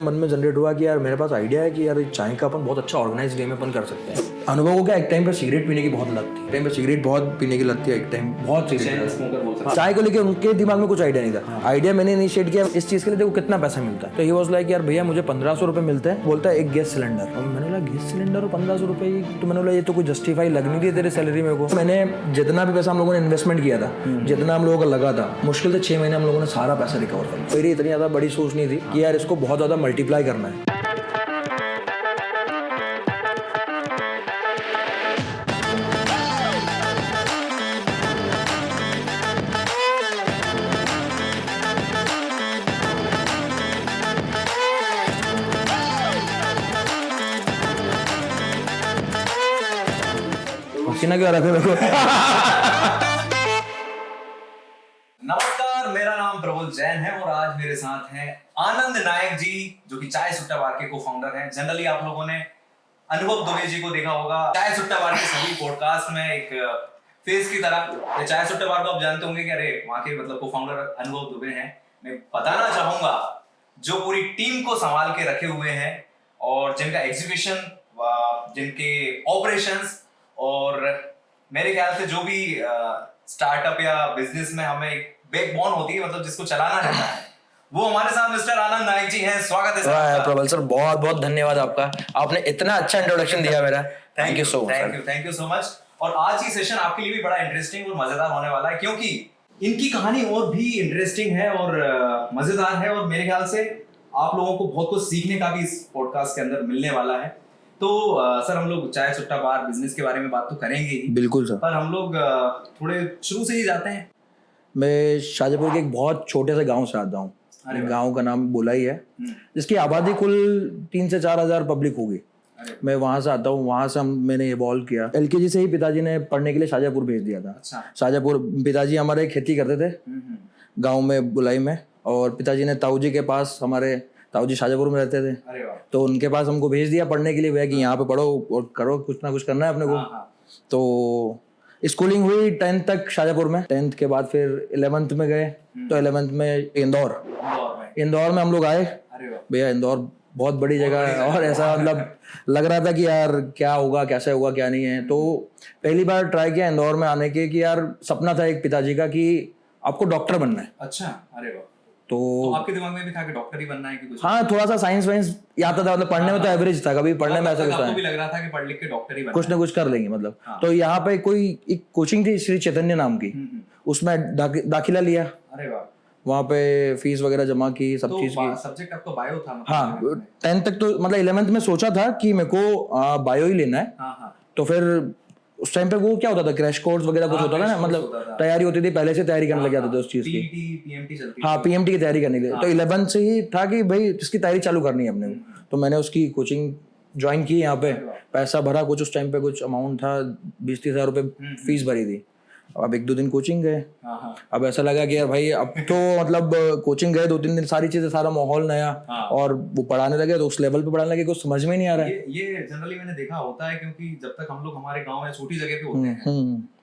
मन में जनरेट हुआ कि यार मेरे पास आइडिया है कि यार चाय का अपन बहुत अच्छा ऑर्गेनाइज वे में अपन कर सकते हैं। अनुभव को क्या, एक टाइम पे सिगरेट पीने की बहुत लत थी, एक टाइम पे सिगरेट बहुत पीने की लत थी, एक टाइम बहुत सिगरेट। चाय को लेकर उनके दिमाग में कुछ आइडिया नहीं था। आइडिया मैंने इनिशिएट किया इस चीज के लिए, देखो कितना पैसा मिलता है। तो ही वाज लाइक यार भैया मुझे 1500 रुपए मिलते हैं, बोलता है एक गैस सिलेंडर। और मैंने बोला गैस सिलेंडर और 1500 रुपए, तो मैंने बोला ये तो कोई जस्टिफाई लग नहीं रही तेरे सैलरी मेरे को। मैंने जितना भी पैसा हम लोगों ने इन्वेस्टमेंट किया था, जितना हम लोगों का लगा था, मुश्किल से 6 महीने हम लोगों ने सारा पैसा रिकवर कर। मेरी इतनी ज्यादा बड़ी सोच नहीं थी कि यार इसको बहुत ज्यादा मल्टीप्लाई करना है। पसीना क्यों आ रहा था मेरे को? नमस्कार, मेरा नाम प्रबल जैन है और आज मेरे साथ हैं आनंद नायक जी, जो कि चाय सुट्टा बार के को फाउंडर हैं। जनरली आप लोगों ने अनुभव दुबे जी को देखा होगा चाय सुट्टा बार के सभी पॉडकास्ट में एक फेस की तरह। चाय सुट्टा बार को आप जानते होंगे कि अरे वहां के मतलब को फाउंडर अनुभव दुबे हैं। मैं बताना चाहूंगा जो पूरी टीम को संभाल के रखे हुए हैं और जिनका एग्जीक्यूशन, जिनके ऑपरेशंस और मेरे ख्याल से जो भी स्टार्टअप या बिजनेस में हमें एक बैकबोन होती है, मतलब जिसको चलाना रहता है, वो हमारे साथ मिस्टर आनंद नायक जी हैं। स्वागत है सर। प्रबल सर बहुत बहुत धन्यवाद आपका, आपने इतना अच्छा इंट्रोडक्शन दिया मेरा। Thank you so much. Thank you so much. और आज की सेशन आपके लिए भी बड़ा इंटरेस्टिंग और मजेदार होने वाला है, क्योंकि इनकी कहानी और भी इंटरेस्टिंग है और मजेदार है और मेरे ख्याल से आप लोगों को बहुत कुछ सीखने का भी इस पॉडकास्ट के अंदर मिलने वाला है। तो सर हम लोग चाय सुट्टा बार बिजनेस के बारे में बात तो करेंगे ही, बिल्कुल सर, पर हम लोग थोड़े शुरू से ही जाते हैं। मैं शाहजहाँपुर के एक बहुत छोटे से गांव से आता हूँ। गांव का नाम बोलाई है, जिसकी आबादी कुल 3 से 4 हजार पब्लिक होगी। मैं वहां से आता हूँ, वहां से मैंने इवॉल्व किया। एलकेजी से ही पिताजी ने पढ़ने के लिए शाहजहाँपुर भेज दिया था। अच्छा। शाहजहाँपुर पिताजी हमारे खेती करते थे गाँव में, बुलाई में, और पिताजी ने ताऊ जी के पास, हमारे ताऊ जी शाहजहाँपुर में रहते थे, तो उनके पास हमको भेज दिया पढ़ने के लिए। वह कि यहाँ पे पढ़ो और करो, कुछ ना कुछ करना है अपने को। तो स्कूलिंग हुई 10th तक शाहजहाँपुर में। 10th के बाद फिर 11th में गए, तो 11th में इंदौर में हम लोग आए। भैया इंदौर बहुत बड़ी जगह है और ऐसा मतलब लग रहा था कि यार क्या होगा, कैसे होगा, क्या नहीं है। तो पहली बार ट्राई किया इंदौर में आने के कि यार सपना था एक पिताजी का कि आपको डॉक्टर बनना है। अच्छा, अरे वाह। तो आपके दिमाग में भी था कि डॉक्टर ही बनना है कि कुछ? हाँ, थोड़ा सा साइंस वाइंस आता था, मतलब पढ़ने में तो एवरेज था, कभी पढ़ने में ऐसा कुछ आपको भी लग रहा था कि पढ़ लिख के डॉक्टर ही बनना कुछ ना कुछ कर लेंगे मतलब। तो यहाँ पे कोई एक कोचिंग थी श्री चैतन्य नाम की, उसमें दाखिला लिया। अरे वाह। वहाँ पे फीस वगैरह जमा की, सब चीज की। सब्जेक्ट आपका बायो था मतलब? हाँ, 10th तक तो मतलब 11th में सोचा था कि मेरे को बायो ही लेना है। तो फिर उस टाइम पे वो क्या होता था, क्रैश कोर्स वगैरह कुछ होता था ना, मतलब तैयारी होती थी, पहले से तैयारी करने लग जाते थे उस चीज की। पीएमटी चलती। हाँ, पीएमटी की तैयारी करने के लिए। तो 11th से ही था कि भाई इसकी तैयारी चालू करनी है अपने को। तो मैंने उसकी कोचिंग ज्वाइन की। यहाँ पे पैसा भरा कुछ, उस टाइम पे कुछ अमाउंट था, 20-30 हजार रुपये फीस भरी थी। अब 1-2 दिन कोचिंग गए। अब ऐसा लगा कि यार भाई अब तो मतलब कोचिंग गए 2-3 दिन, सारी चीजें, सारा माहौल नया, और वो पढ़ाने लगे तो उस लेवल पे पढ़ाने लगे कुछ समझ में नहीं आ रहा है। ये जनरली मैंने देखा होता है, क्योंकि जब तक हम लोग हमारे गांव या छोटी जगह पे होते हैं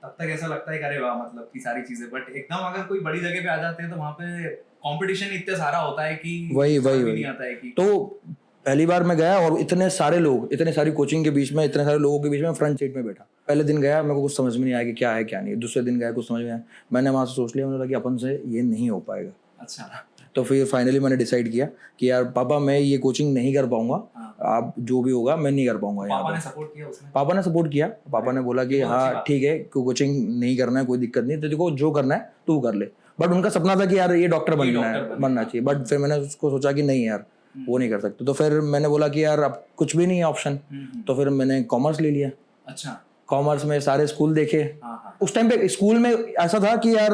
तब तक ऐसा लगता है कि अरे वाह, मतलब की सारी चीजें, बट एकदम अगर कोई बड़ी जगह पे आ जाते हैं तो वहाँ पे कंपटीशन इतना सारा होता है कि वही नहीं आता है कि। तो पहली बार मैं गया और इतने सारे लोग, इतने सारी कोचिंग के बीच में, इतने सारे लोगों के बीच में फ्रंट सीट में बैठा। पहले दिन गया, मेरे को कुछ समझ में नहीं आया कि क्या है क्या नहीं। दूसरे दिन गया, कुछ समझ में आया। मैंने वहां से सोच लिया, मैंने लगा कि अपन से ये नहीं हो पाएगा। अच्छा। तो फिर फाइनली मैंने डिसाइड किया कि यार पापा मैं ये कोचिंग नहीं कर पाऊंगा, आप जो भी होगा मैं नहीं कर पाऊंगा। पापा ने सपोर्ट किया उसमें? पापा ने सपोर्ट किया। पापा ने बोला कि हाँ ठीक है, कोचिंग नहीं करना है, कोई दिक्कत नहीं, तेरे को जो करना है तू कर ले। बट उनका सपना था कि यार ये डॉक्टर बनना चाहिए। बट फिर मैंने उसको सोचा कि नहीं यार, वो नहीं कर सकते। तो फिर मैंने बोला कि यार अब कुछ भी नहीं है ऑप्शन, तो फिर मैंने कॉमर्स ले लिया। अच्छा। कॉमर्स में सारे स्कूल देखे। उस टाइम पे स्कूल में ऐसा था कि यार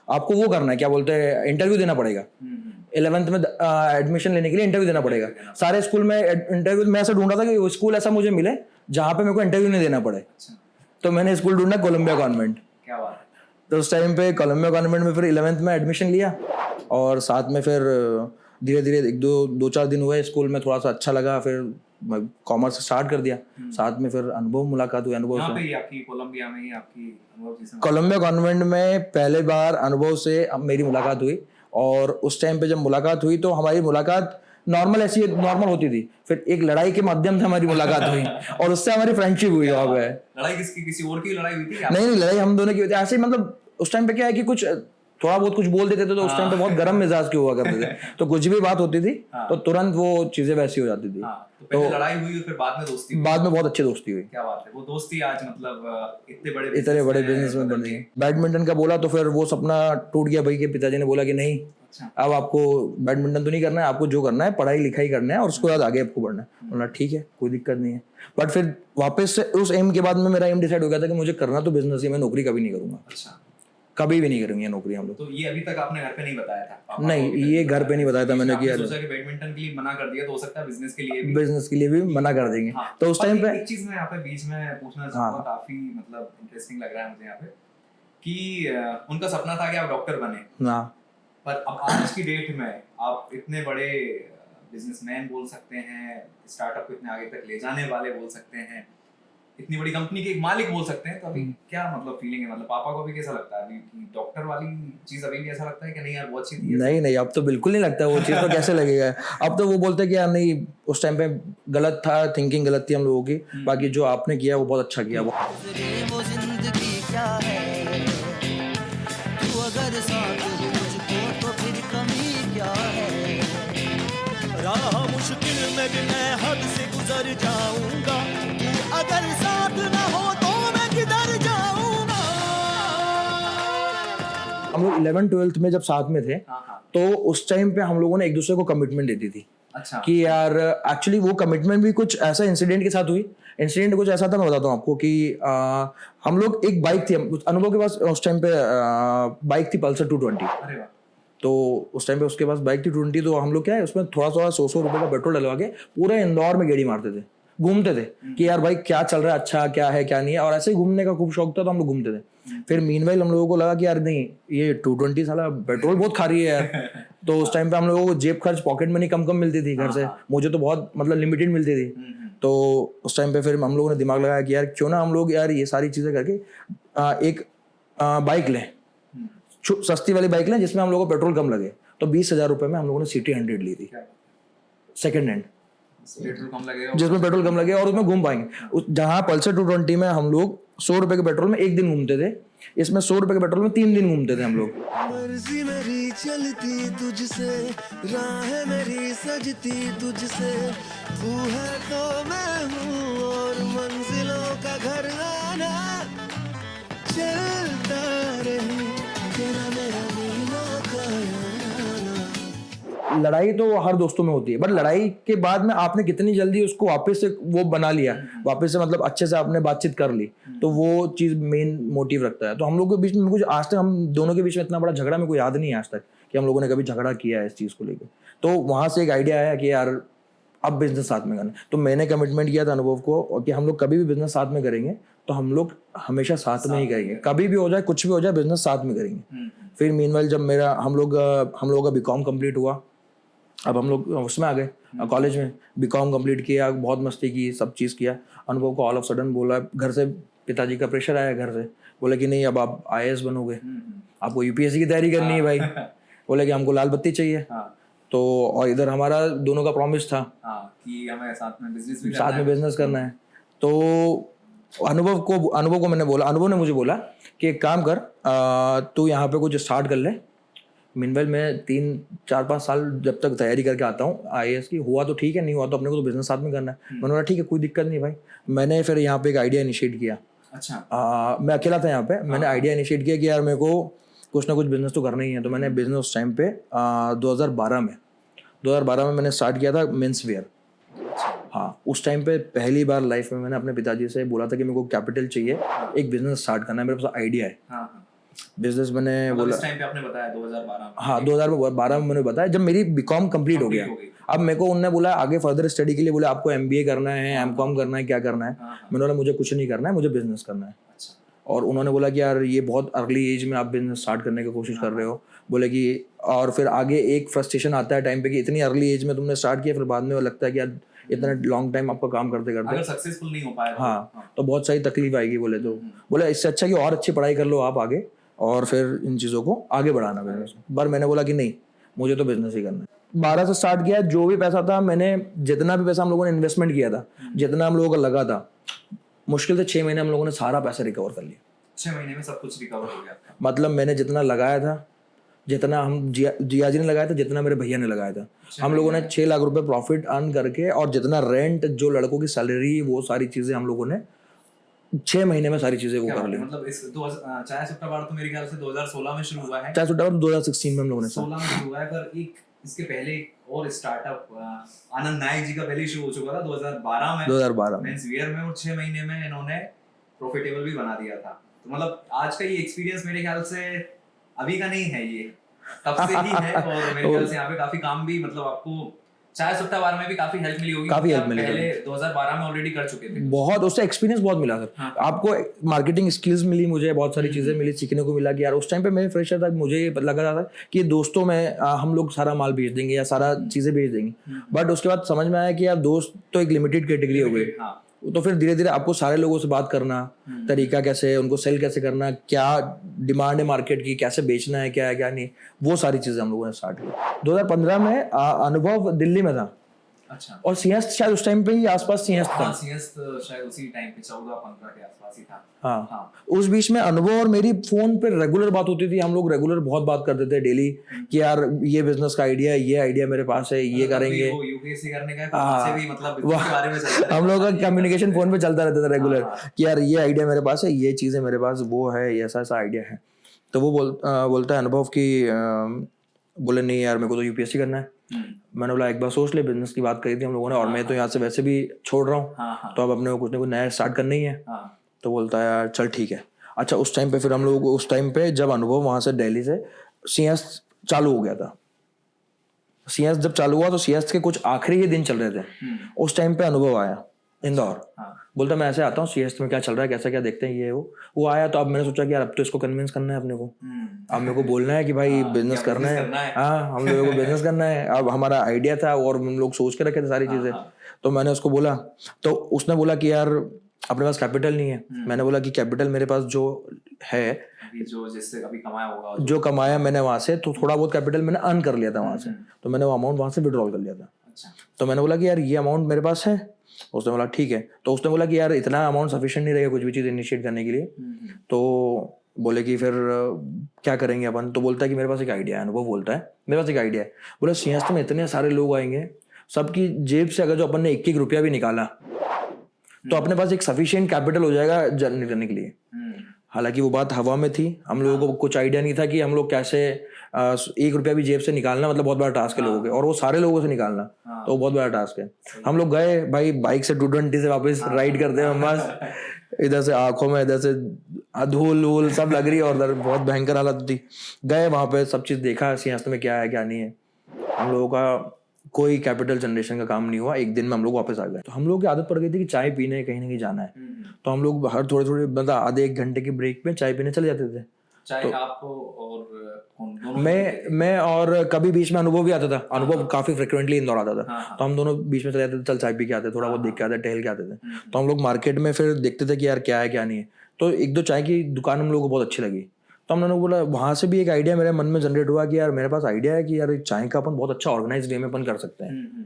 आपको वो करना है, क्या बोलते हैं, इंटरव्यू देना पड़ेगा। 11th में एडमिशन लेने के लिए इंटरव्यू देना पड़ेगा। सारे स्कूल में इंटरव्यू, मैं ऐसा ढूंढ रहा था कि वो स्कूल ऐसा मुझे मिले जहाँ पे मेरे को इंटरव्यू नहीं देना पड़े। तो मैंने स्कूल ढूंढा कोलंबिया कॉन्वेंट। क्या बात है। तो उस टाइम पे कोलंबिया कॉन्वेंट में फिर 11th में एडमिशन लिया, और साथ में फिर धीरे धीरे 2-4 दिन हुए स्कूल में, थोड़ा सा अच्छा लगा, फिर कॉमर्स स्टार्ट कर दिया। साथ में फिर अनुभव मुलाकात हुई। अनुभव से आपकी कोलंबिया में ही आपकी अनुभव जी से? कोलंबिया कॉन्वेंट में पहले बार अनुभव से मेरी मुलाकात हुई। और उस टाइम पे जब मुलाकात हुई तो हमारी मुलाकात नॉर्मल ऐसी नॉर्मल होती थी, फिर एक लड़ाई के माध्यम से हमारी मुलाकात हुई और उससे हमारी फ्रेंडशिप हुई वहाँ पे। लड़ाई किसकी, किसी और की लड़ाई हुई थी क्या? नहीं लड़ाई हम दोनों की हुई थी ऐसे ही, मतलब उस टाइम पे क्या है कि कुछ थोड़ा बहुत कुछ बोल देते थे तो उस टाइम पे बहुत गर्म मिजाज के हुआ करते थे, तो कुछ भी बात होती थी तो तुरंत वो चीजें वैसी हो जाती थी। तो पहले लड़ाई हुई और फिर बाद में दोस्ती हुई। बाद में बहुत अच्छी दोस्ती हुई। क्या बात है, वो दोस्ती आज मतलब इतने बड़े बिजनेस में बन गई। बैडमिंटन का बोला तो फिर वो सपना टूट गया भाई के पिताजी ने बोला कि नहीं, अब आपको बैडमिंटन तो नहीं करना है, आपको जो करना है पढ़ाई लिखाई करना है और उसके बाद आगे आपको बढ़ना है। बोला ठीक है कोई दिक्कत नहीं है, बट फिर वापस से उस एम के बाद में मेरा एम डिसाइड हो गया था कि मुझे करना तो बिजनेस ही, मैं नौकरी कभी नहीं करूंगा। अच्छा, कभी भी नहीं करेंगे नौकरी हम लोग। तो ये अभी तक आपने घर पे नहीं बताया था? पापा नहीं, ये घर पे नहीं बताया था मैंने, किया सोचा कि बैडमिंटन के लिए मना कर दिया तो हो सकता है बिजनेस के लिए भी मना कर देंगे। तो उस टाइम पे एक चीज मैं यहाँ पे बीच में पूछना चाहूंगा, काफी मतलब इंटरेस्टिंग लग रहा है मुझे यहाँ पे, कि उनका सपना था कि आप डॉक्टर बने, हाँ, पर अब आज की डेट में आप इतने बड़े बिजनेसमैन बोल सकते हैं, स्टार्टअप को इतने आगे तक ले जाने वाले बोल सकते हैं, इतनी बड़ी कंपनी के एक मालिक बोल सकते हैं, तो अभी क्या मतलब फीलिंग है? मतलब पापा को भी कैसा लगता है अभी कि डॉक्टर वाली चीज अभी भी ऐसा लगता है कि नहीं यार वो अच्छी थी? नहीं अब तो बिल्कुल नहीं लगता वो चीज़, तो कैसे लगेगा। अब तो वो बोलते हैं कि यार नहीं, उस टाइम पे गलत था, थिंकिंग गलत थी हम लोगों की, बाकी जो आपने किया वो बहुत अच्छा किया। वो जिंदगी क्या है, तू अगर साथ हो मुझको तो फिर कमी क्या है, राह मुश्किल में भी मैं हद से गुजर जाऊंगा, तू अगर साथ ना हो तो मैं किधर जाऊंगा। हम लोग 11th-12th में जब साथ में थे तो उस टाइम पे हम लोगों ने एक दूसरे को कमिटमेंट दे दी थी। अच्छा। कि यार एक्चुअली वो कमिटमेंट भी कुछ ऐसा इंसिडेंट के साथ हुई। इंसिडेंट कुछ ऐसा था, मैं बताता हूँ आपको कि हम लोग एक बाइक थी अनुभव के पास उस टाइम पे, बाइक थी पल्सर 220। अरे वाह। तो उस टाइम पे उसके पास बाइक थी 220, तो हम लोग क्या है उसमें थोड़ा 100 रुपए का पेट्रोल डलवा के पूरे इंदौर में गेड़ी मारते थे, घूमते थे कि यार भाई क्या चल रहा है, अच्छा क्या है क्या नहीं है, और ऐसे ही घूमने का खूब शौक था तो हम लोग घूमते थे। फिर मीनवाइल हम लोगों को लगा कि यार नहीं, ये 220 साला पेट्रोल बहुत खा रही है यार। तो उस टाइम पे हम लोगों को जेब खर्च, पॉकेट मनी कम मिलती थी घर से, मुझे तो बहुत मतलब लिमिटेड मिलती थी। तो उस टाइम पे फिर हम लोगों ने दिमाग लगाया कि यार क्यों ना हम लोग यार ये सारी चीजें करके एक बाइक लें, सस्ती वाली बाइक लें जिसमें हम लोगों को पेट्रोल कम लगे। तो 20,000 रुपए में हम लोगों ने सिटी 100 ली थी, सेकेंड हैंड, जिसमें पेट्रोल कम लगे और उसमें घूम पाएंगे। जहां पल्सर 220 में हम लोग 100 रुपए के पेट्रोल में एक दिन घूमते थे, इसमें 100 रुपए के पेट्रोल में 3 दिन घूमते थे हम लोग। मर्जी मेरी चलती तुझसे, राह मेरी सजती तुझसे, तू है तो मैं हूँ और मंजिलों का घर आना, चलता रहे तेरा मेरा मीना का याराना। लड़ाई तो हर दोस्तों में होती है, बट लड़ाई के बाद में आपने कितनी जल्दी उसको वापस से वो बना लिया, वापस से मतलब अच्छे से आपने बातचीत कर ली, तो वो चीज मेन मोटिव रखता है। तो हम लोग के बीच में कुछ आज तक, हम दोनों के बीच में इतना बड़ा झगड़ा मेरे को याद नहीं है आज तक कि हम लोगों ने कभी झगड़ा किया है इस चीज को लेकर। तो वहां से एक आइडिया आया कि यार अब बिजनेस साथ में करना। तो मैंने कमिटमेंट किया था अनुभव को कि हम लोग कभी भी बिजनेस साथ में करेंगे तो हम लोग हमेशा साथ में ही करेंगे, कभी भी हो जाए कुछ भी हो जाए बिजनेस साथ में करेंगे। फिर मीनवाइल जब हम लोग का बीकॉम कंप्लीट हुआ, अब हम लोग उसमें आ गए कॉलेज में, बीकॉम कंप्लीट किया, बहुत मस्ती की, सब चीज़ किया। अनुभव को ऑल ऑफ सडन बोला, घर से पिताजी का प्रेशर आया, घर से बोला कि नहीं अब आप IAS बनोगे, आपको UPSC की तैयारी करनी है भाई। बोले कि हमको लाल बत्ती चाहिए। तो और इधर हमारा दोनों का प्रॉमिस था कि हमें साथ में बिजनेस करना है। तो अनुभव को मैंने बोला, अनुभव ने मुझे बोला कि एक काम कर, तू यहाँ पे कुछ स्टार्ट कर ले। मीनवाइल मैं 3-4-5 साल जब तक तैयारी करके आता हूँ IAS की, हुआ तो ठीक है, नहीं हुआ तो अपने को तो बिजनेस साथ में करना है। मैंने बोला ठीक है कोई दिक्कत नहीं भाई। मैंने फिर यहाँ पे एक आइडिया इनिशिएट किया। अच्छा। मैं अकेला था यहाँ पे, मैंने आइडिया इनिशिएट किया कि यार मेरे को कुछ ना कुछ बिजनेस तो करना ही है। तो मैंने बिजनेस उस टाइम पे 2012 में मैंने स्टार्ट किया था मेंस वेयर। हाँ, उस टाइम पे पहली बार लाइफ में मैंने अपने पिताजी से बोला था कि मेरे को कैपिटल चाहिए, एक बिजनेस स्टार्ट करना है, मेरे पास आइडिया है। बिजनेस मैंने बोला, इस टाइम पे आपने बताया 2012 में? हाँ 2012 में मैंने बताया, जब मेरी बीकॉम कंप्लीट हो गया। अब मेरे को उन्होंने बोला आगे फर्दर स्टडी के लिए, बोला आपको MBA करना है, M.Com करना है, क्या करना है? मैंने बोला मुझे कुछ नहीं करना है, मुझे बिजनेस करना है। और उन्होंने बोला कि यार ये बहुत अर्ली एज में आप बिजनेस स्टार्ट करने की कोशिश कर रहे हो। बोले कि और फिर आगे एक फ्रस्ट्रेशन आता है टाइम पे कि इतनी अर्ली एज में तुमने स्टार्ट किया, फिर बाद में लगता है कि यार इतना लॉन्ग टाइम आपका काम करते अगर सक्सेसफुल नहीं हो पाया तो बहुत सारी तकलीफ आएगी। बोले तो बोले इससे अच्छा कि और अच्छी पढ़ाई कर लो आप आगे, और फिर इन चीज़ों को आगे बढ़ाना बिजनेस। पर मैंने बोला कि नहीं, मुझे तो बिजनेस ही करना है। 12 से स्टार्ट किया। जो भी पैसा था, मैंने जितना भी पैसा हम लोगों ने इन्वेस्टमेंट किया था, जितना हम लोगों का लगा था, मुश्किल से 6 महीने हम लोगों ने सारा पैसा रिकवर कर लिया। 6 महीने में सब कुछ रिकवर हो गया आपका? मतलब मैंने जितना लगाया था, जितना हम जिया जी ने लगाया था, जितना मेरे भैया ने लगाया था, हम लोगों ने 6 लाख रुपए प्रॉफिट अर्न करके, और जितना रेंट, जो लड़कों की सैलरी, वो सारी चीजें हम लोगों ने 6 महीने में सारी चीजें वो कर ली। मतलब इस चाय सुट्टा बार तो मेरे ख्याल से 2016 में शुरू हुआ है। चाय सुट्टा बार 2016 में हम लोगों ने 16 में शुरू हुआ है, पर एक इसके पहले और स्टार्टअप आनंद नायक जी का पहले शुरू हो चुका था 2012 में। 2012 में मेंस वियर में, और 6 महीने में इन्होंने प्रॉफिटेबल भी बना दिया था। तो मतलब आज का ये एक्सपीरियंस मेरे ख्याल से अभी का नहीं है, ये तब से ही है। और मेरे ख्याल से यहाँ पे काफी काम भी, मतलब आपको चाय सुट्टा बार में भी काफी हेल्प मिली होगी, काफी हेल्प मिली। पहले 2012 में ऑलरेडी कर चुके थे। बहुत, उससे एक्सपीरियंस बहुत मिला सर। हाँ। आपको मार्केटिंग स्किल्स मिली, मुझे बहुत सारी चीजें मिली, सीखने को मिला कि यार उस टाइम पे मैं फ्रेशर था, मुझे ये लगा था कि दोस्तों में हम लोग सारा माल बेच देंगे या सारा चीजें बेच देंगे, बट उसके बाद समझ में आया कि यार दोस्त तो एक लिमिटेड कैटेगरी हो गई। हाँ। तो फिर धीरे धीरे आपको सारे लोगों से बात करना, तरीका कैसे है, उनको सेल कैसे करना, क्या डिमांड है मार्केट की, कैसे बेचना है, क्या है क्या नहीं, वो सारी चीजें हम लोगों ने स्टार्ट की। 2015 में अनुभव दिल्ली में था। अच्छा। और सिंहस्थ शायद उस टाइम पे ही आसपास सिंहस्थ था। हाँ, सिंहस्थ शायद उसी टाइम पे 14-15 के आसपास ही था। हाँ। हाँ। उस बीच में अनुभव और मेरी फोन पे रेगुलर बात होती थी। हम लोग रेगुलर बहुत बात करते थे डेली कि यार ये बिजनेस का आइडिया, ये आइडिया मेरे पास है, ये करेंगे। वो यूपीएससी करने का वहाँ से भी मतलब इसके बारे में चलता हम लोग का कम्युनिकेशन फोन पे चलता रहता था रेगुलर कि यार ये आइडिया मेरे पास है, ये चीजें मेरे पास वो है, ऐसा ऐसा आइडिया है। तो वो बोलता है अनुभव की, बोले नहीं यार मेरे को तो यूपीएससी करना है। मैंने बोला एक बार सोच ले, बिजनेस की बात करी थी हम लोगों ने, और मैं तो यहाँ से वैसे भी छोड़ रहा हूँ, तो अब अपने को कुछ ना कुछ नया स्टार्ट करना ही है। तो बोलता है यार चल ठीक है। अच्छा, उस टाइम पे फिर हम लोग, उस टाइम पे जब अनुभव वहां से दिल्ली से सिंहस्थ चालू हो गया था, सिंहस्थ जब चालू हुआ तो सिंहस्थ के कुछ आखिरी ही दिन चल रहे थे, उस टाइम पे अनुभव आया इंदौर। बोलता मैं ऐसे आता हूँ, सिंहस्थ में क्या चल रहा है, कैसा क्या देखते हैं, ये वो आया। तो अब मैंने सोचा कि यार अब तो इसको कन्विंस करना है अपने को, अब मेरे को बोलना है कि भाई बिजनेस करना है। हाँ, हम लोगों को बिजनेस करना है। अब हमारा आइडिया था और हम लोग सोच के रखे थे सारी चीजें। तो मैंने उसको बोला, तो उसने बोला कि यार अपने पास कैपिटल नहीं है। मैंने बोला कि कैपिटल मेरे पास जो है, जो जिससे अभी कमाया होगा, जो कमाया मैंने वहां से, तो थोड़ा बहुत कैपिटल मैंने अर्न कर लिया था वहां से, तो मैंने वो अमाउंट वहां से विड्रॉल कर लिया था। तो मैंने बोला कि यार ये अमाउंट मेरे पास है। उसने बोला ठीक है। तो उसने बोला कि यार इतना अमाउंट सफिशिएंट नहीं रहेगा कुछ भी चीज़ इनिशिएट करने के लिए। तो बोले कि फिर क्या करेंगे अपन। तो बोलता है कि मेरे पास एक आइडिया है। वो बोलता है मेरे पास एक आइडिया है। बोला सिंहस्थ में इतने सारे लोग आएंगे, सबकी जेब से अगर जो अपन ने 1-1 रुपया भी निकाला तो अपने पास एक सफिशिएंट कैपिटल हो जाएगा जर्नी करने के लिए। हालांकि वो बात हवा में थी, हम लोगों को कुछ आइडिया नहीं था कि हम लोग कैसे 1 रुपया भी जेब से निकालना मतलब बहुत बड़ा टास्क है लोगों के, और वो सारे लोगों से निकालना तो बहुत बड़ा टास्क है। हम लोग गए भाई, बाइक से 220 से वापस राइड करते हैं बस, इधर से आंखों में इधर से धूल वूल सब लग रही है और उधर बहुत भयंकर हालत थी। गए वहां पे, सब चीज देखा सिंहस्थ में क्या है क्या नहीं है। हम लोगों का कोई कैपिटल जनरेशन का काम नहीं हुआ, एक दिन में हम लोग वापस आ गए। तो हम लोग की आदत पड़ गई थी कि चाय पीने कहीं ना कहीं जाना है, तो हम लोग हर थोड़े थोड़े मतलब आधे 1 घंटे की ब्रेक में चाय पीने चले जाते थे। चाय तो आपको और कौन दोनों? मैं और कभी बीच में अनुभव भी आता था। अनुभव काफी फ्रिक्वेंटली इंदौर आता था, तो हम दोनों बीच में चले जाते थे, चल चाय पी के आते, थोड़ा बहुत देख के आते, टहल के आते थे। तो हम लोग मार्केट में फिर देखते थे कि यार क्या है क्या नहीं है। तो 1-2 चाय की दुकान हम लोग को बहुत अच्छी लगी, तो हमने बोला, वहां से भी एक आइडिया मेरे मन में जनरेट हुआ कि यार मेरे पास आइडिया है कि यार चाय का अपन बहुत अच्छा ऑर्गेनाइज वे में अपन कर सकते हैं।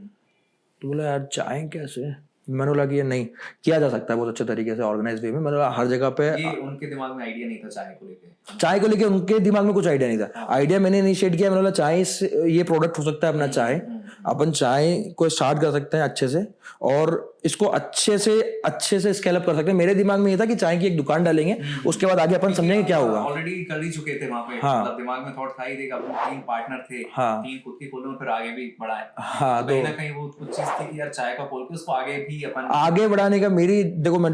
तो बोला यार चाय कैसे? मैंने बोला कि ये नहीं किया जा सकता है बहुत अच्छे तरीके से ऑर्गेनाइज वे में। मैंने बोला हर जगह पे। ये उनके दिमाग में आइडिया नहीं था चाय को लेके उनके दिमाग में कुछ आइडिया नहीं था। आइडिया मैंने इनिशिएट किया। मैंने बोला चाय ये प्रोडक्ट हो सकता है अपना, चाय अपन चाय को स्टार्ट कर सकते हैं अच्छे से, और इसको अच्छे से स्केल अप कर सकते हैं। मेरे दिमाग में ये था कि चाय की एक दुकान डालेंगे, उसके बाद आगे अपन समझेंगे क्या होगा। ऑलरेडी कर ही चुके थे वहां पे, मतलब दिमाग में थॉट था ही, देख अपन 3 पार्टनर थे, 3 खुद की खोले, फिर आगे भी बढ़ाए। तो कहीं ना कहीं वो कुछ चीज थी कि यार चाय का खोल के उसको आगे भी अपन आगे बढ़ाने का। मेरी देखो, मैं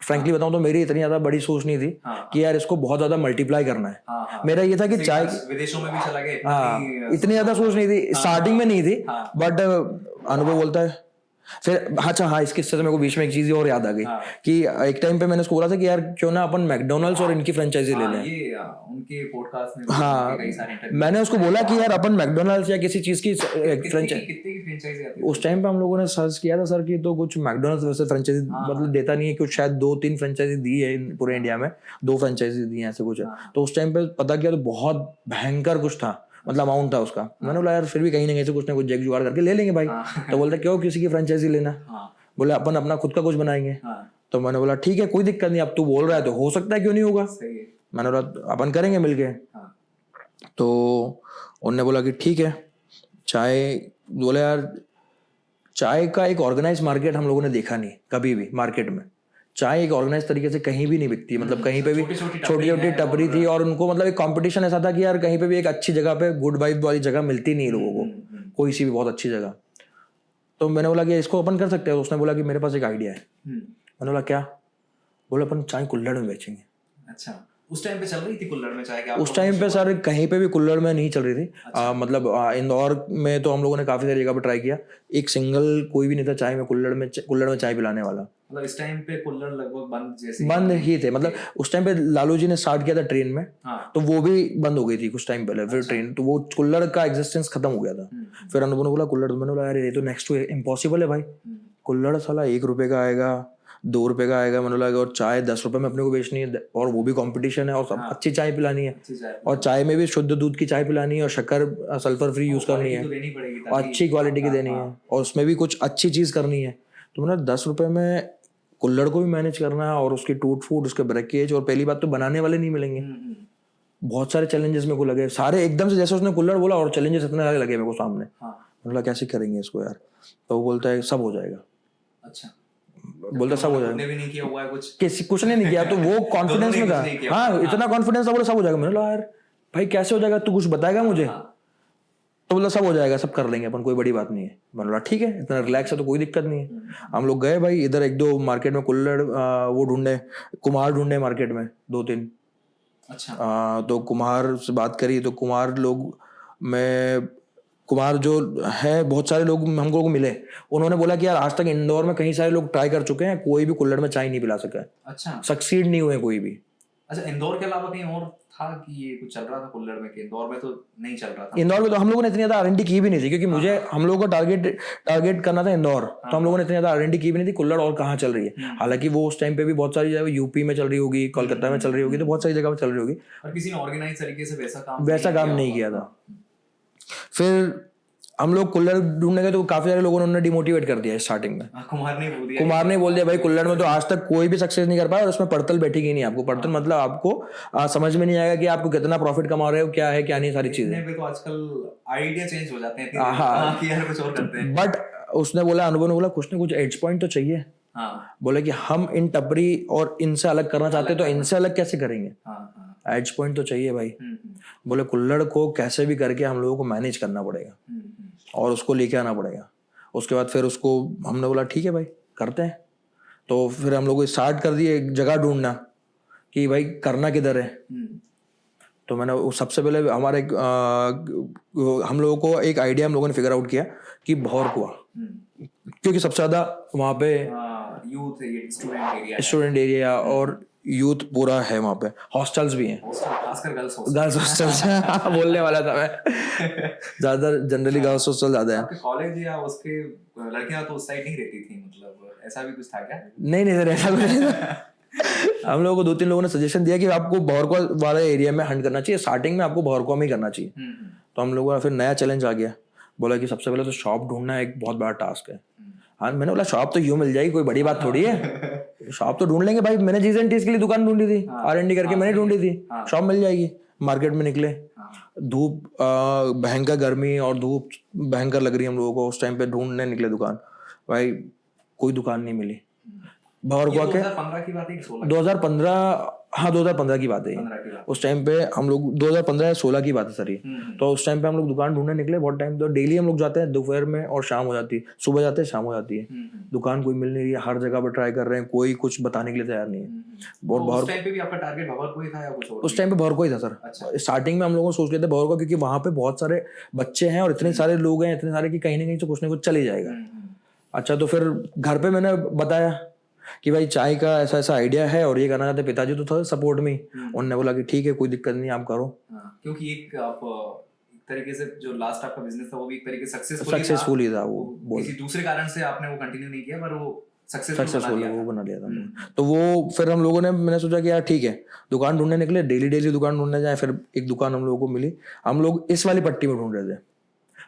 फ्रैंकली बताऊं तो मेरी इतनी ज्यादा बड़ी सोच नहीं थी कि यार इसको बहुत ज्यादा मल्टीप्लाई करना है। मेरा ये था कि चाय विदेशों में भी चला गया, इतनी ज्यादा सोच नहीं थी, स्टार्टिंग में नहीं थी। बट अनुभव बोलता है फिर, अच्छा हाँ, इसके हिस्से से मेरे को बीच में एक चीज और याद आ गई कि एक टाइम पे मैंने उसको बोला था कि यार क्यों ना अपन मैकडोनल्ड्स और इनकी फ्रेंचाइजी ले लें। ये उनके पॉडकास्ट में हाँ, कई सारे इंटरव्यू मैंने उसको बोला कि यार अपन मैकडोनल्ड्स या किसी चीज की कितने की फ्रेंचाइजी आती है। उस टाइम पे हम लोगों ने सर्च किया था सर कि तो कुछ मैकडोनल्ड्स वैसे फ्रेंचाइजी मतलब देता नहीं है, कुछ शायद 2-3 फ्रेंचाइजी दी है पूरे इंडिया में, 2 फ्रेंचाइजी दी है ऐसे कुछ है। तो उस टाइम पे पता किया तो बहुत भयंकर कुछ था, मतलब अमाउंट था उसका। मैंने बोला यार फिर भी कहीं ना कुछ जेक जुगाड़ करके ले लेंगे भाई। तो बोलता क्यों किसी की फ्रेंचाइजी लेना, बोले अपन अपना खुद का कुछ बनाएंगे। तो मैंने बोला ठीक है कोई दिक्कत नहीं, अब तू बोल रहा है तो हो सकता है, क्यों नहीं होगा। मैंने बोला अपन करेंगे मिलके। तो उन्होंने बोला कि ठीक है चाय, बोले यार चाय का एक ऑर्गेनाइज मार्केट हम लोगों ने देखा नहीं कभी भी। मार्केट में चाय एक ऑर्गेनाइज तरीके से कहीं भी नहीं बिकती, मतलब कहीं पे भी छोटी छोटी टपरी थी, और उनको मतलब एक कंपटीशन ऐसा था कि यार कहीं पे भी एक अच्छी जगह पे गुड वाइब वाली जगह मिलती नहीं लोगों को, कोई सी भी बहुत अच्छी जगह। तो मैंने बोला कि इसको अपन कर सकते हैं। उसने बोला कि मेरे पास एक आइडिया है। मैंने बोला क्या, बोले अपन चाय कुल्हड़ में बेचेंगे। अच्छा, उस टाइम पे चल रही थी कुल्हड़ में चाय? उस टाइम पे सर कहीं पे भी कुल्हड़ में नहीं चल रही थी। मतलब इंदौर में तो हम लोगों ने काफी सारी जगह पे ट्राई किया, एक सिंगल कोई भी नहीं था चाय में कुल्हड़ में चाय पिलाने वाला। मतलब इस टाइम पे कुल्हड़ लगभग बंद ही थे। मतलब उस टाइम पे लालू जी ने स्टार्ट किया था ट्रेन में, तो वो भी बंद हो गई थी कुछ टाइम पहले। फिर ट्रेन तो वो कुल्हड़ का एग्जिस्टेंस खत्म हो गया था। फिर अनुभव ने बोला कुल्हड़, तो मैंने बोला यार ये तो नेक्स्ट टू इम्पॉसिबल है भाई, कुल्हड़ साला 1 रुपए का आएगा, 2 रुपए का आएगा। मैंने बोला और चाय 10 रुपए में अपने को बेचनी है, और वो भी कंपटीशन है, और सब अच्छी चाय पिलानी है, और चाय में भी शुद्ध दूध की चाय पिलानी है, और शक्कर सल्फर फ्री यूज करनी है, और अच्छी क्वालिटी की देनी है, और उसमें भी कुछ अच्छी चीज करनी है। तो मैंने 10 रुपए में कुल्हड़ को भी मैनेज करना है, और उसकी टूट फूट, उसके ब्रेकेज, और पहली बात तो बनाने वाले नहीं मिलेंगे। बहुत सारे चैलेंजेस मेरे को लगे सारे एकदम से, जैसे उसने कुल्हड़ बोला और चैलेंजेस इतने सारे लगे मेरे को सामने। बोला कैसे करेंगे इसको यार, तो वो बोलता है सब हो जाएगा। अच्छा, बोलता सब हो जाएगा, भी नहीं किया हुआ है कुछ नहीं किया। तो वो कॉन्फिडेंस में था, हाँ इतना कॉन्फिडेंस था, बोला सब हो जाएगा। मैंने बोला यार भाई कैसे हो जाएगा, तू कुछ बताएगा मुझे? तो बोला सब हो जाएगा, सब कर लेंगे अपन, कोई बड़ी बात नहीं है। मैंने बोला ठीक है, इतना रिलैक्स है तो कोई दिक्कत नहीं है। हम लोग गए भाई इधर 1-2 मार्केट में कुल्हड़ वो ढूंढे, कुम्हार ढूंढे मार्केट में 2-3। अच्छा, तो कुम्हार से बात करी, तो कुम्हार लोग में कुमार जो है बहुत सारे लोग हमको को मिले। उन्होंने बोला कि यार आज तक इंदौर में कई सारे लोग ट्राई कर चुके हैं, कोई भी कुल्हड़ में चाय नहीं पिला सका है। अच्छा, सक्सीड नहीं हुए कोई भी। अच्छा, इंदौर के अलावा कहीं और था कि ये कुछ चल रहा था कुल्हड़ में? कि इंदौर में तो नहीं चल रहा था। इंदौर में तो हम लोगों ने इतनी ज्यादा R&D की भी नहीं थी, क्योंकि मुझे हम लोगों को टारगेट करना था इंदौर। तो हम लोगों ने इतनी ज्यादा R&D की भी नहीं थी कुल्हड़ और कहाँ चल रही है। हालांकि वो उस टाइम पे भी बहुत सारी जगह यूपी में चल रही होगी, कोलकाता में चल रही होगी, तो बहुत सारी जगह पे चल रही होगी, और किसी ने ऑर्गेनाइज तरीके से वैसा काम नहीं किया था। फिर हम लोग कुल्हड़ ढूंढने गए तो काफी सारे लोगों ने डिमोटिवेट कर दिया स्टार्टिंग में। कुमार ने बोल दिया भाई कुल्हड़ में तो आज तक कोई भी सक्सेस नहीं कर पाया, और उसमें पड़तल बैठेगी नहीं आपको। पड़तल मतलब आपको समझ में नहीं आएगा कि आपको कितना प्रॉफिट कमा रहे हो, क्या है क्या नहीं, सारी चीजें। तो आजकल आइडिया चेंज हो जाते हैं, हाँ कि यार कुछ और करते हैं। बट उसने बोला, अनुभव ने बोला कुछ ना कुछ एज पॉइंट तो चाहिए। बोले कि हम इन टपरी और इनसे अलग करना चाहते हैं, तो इनसे अलग कैसे करेंगे? एज पॉइंट तो चाहिए भाई। बोले कुल्हड़ को कैसे भी करके हम लोगों को मैनेज करना पड़ेगा, और उसको लेके आना पड़ेगा। उसके बाद फिर उसको हमने बोला ठीक है भाई करते हैं। तो फिर हम लोग स्टार्ट कर दिए एक जगह ढूंढना कि भाई करना किधर है। तो मैंने सबसे पहले हमारे हम लोगों को एक आइडिया हम लोगों ने फिगर आउट किया कि भौर कुआं, क्योंकि सबसे ज्यादा वहाँ पे यूथ स्टूडेंट एरिया और यूथ पूरा है वहाँ पे, हॉस्टल्स भी हैं, खासकर गर्ल्स हॉस्टल्स बोलने वाला था मैं। ज्यादा जनरली गर्ल्स हॉस्टल ज्यादा है। कॉलेज या उसके लड़कियां तो उस साइड नहीं रहती थी, मतलब ऐसा भी कुछ था क्या? नहीं सर ऐसा कुछ नहीं था। हम लोगों को 2-3 लोगों ने सजेशन दिया कि आपको भौरकुआ वाले एरिया में हंट करना चाहिए, स्टार्टिंग में आपको भौरकुआ में ही करना चाहिए। तो हम लोगों का फिर नया चैलेंज आ गया, बोला कि सबसे पहले तो शॉप ढूंढना एक बहुत बड़ा टास्क है। हाँ मैंने बोला शॉप तो यूं मिल जाएगी, कोई बड़ी बात थोड़ी है, शॉप तो ढूंढ लेंगे भाई। मैंने G&T's के लिए दुकान ढूंढी थी, R&D करके मैंने ढूंढी थी, शॉप मिल जाएगी। मार्केट में निकले, धूप भयंकर गर्मी और धूप भयंकर लग रही है हम लोगों को। उस टाइम पे ढूंढने निकले दुकान, भाई कोई दुकान नहीं मिली। भौरकुआ के 2015 की बात है कि 16? 2015, हाँ 2015 की बात है। उस टाइम पे हम लोग 2015 या 16 की बात है सर ये। तो उस टाइम पे हम लोग दुकान ढूंढने निकले बहुत टाइम। तो डेली हम लोग जाते हैं दोपहर में और शाम हो जाती है, सुबह जाते हैं शाम हो जाती है। दुकान कोई मिल नहीं रही है, हर जगह पर ट्राई कर रहे हैं, कोई कुछ बताने के लिए तैयार नहीं है। उस टाइम पे भी आपका टारगेट भौरकुआ ही था या कुछ और? उस टाइम पे भौरकुआ ही था सर। स्टार्टिंग में हम लोगों सोच लेते भौरकुआ, क्योंकि वहां पे बहुत सारे बच्चे हैं और इतने सारे लोग हैं, इतने सारे कि कहीं ना कहीं तो कुछ ना कुछ चल ही जाएगा। अच्छा, तो फिर घर पे मैंने बताया कि भाई चाय का ऐसा ऐसा आइडिया है और ये करना चाहते। पिताजी तो था सपोर्ट में, उन्होंने बोला कि ठीक है कोई दिक्कत नहीं आप करो। क्योंकि एक आप एक तरीके से जो लास्ट आपका बिजनेस था वो भी एक तरीके से सक्सेसफुल ही था। वो किसी दूसरे कारण से आपने वो कंटिन्यू नहीं किया, पर वो सक्सेसफुल वो बना लिया था हम लोगों ने। तो वो फिर हम लोगों ने, मैंने सोचा कि यार ठीक है, दुकान ढूंढने निकले, डेली दुकान ढूंढने जाए। फिर एक दुकान हम लोगों को मिली, हम लोग इस वाली पट्टी में ढूंढ रहे थे,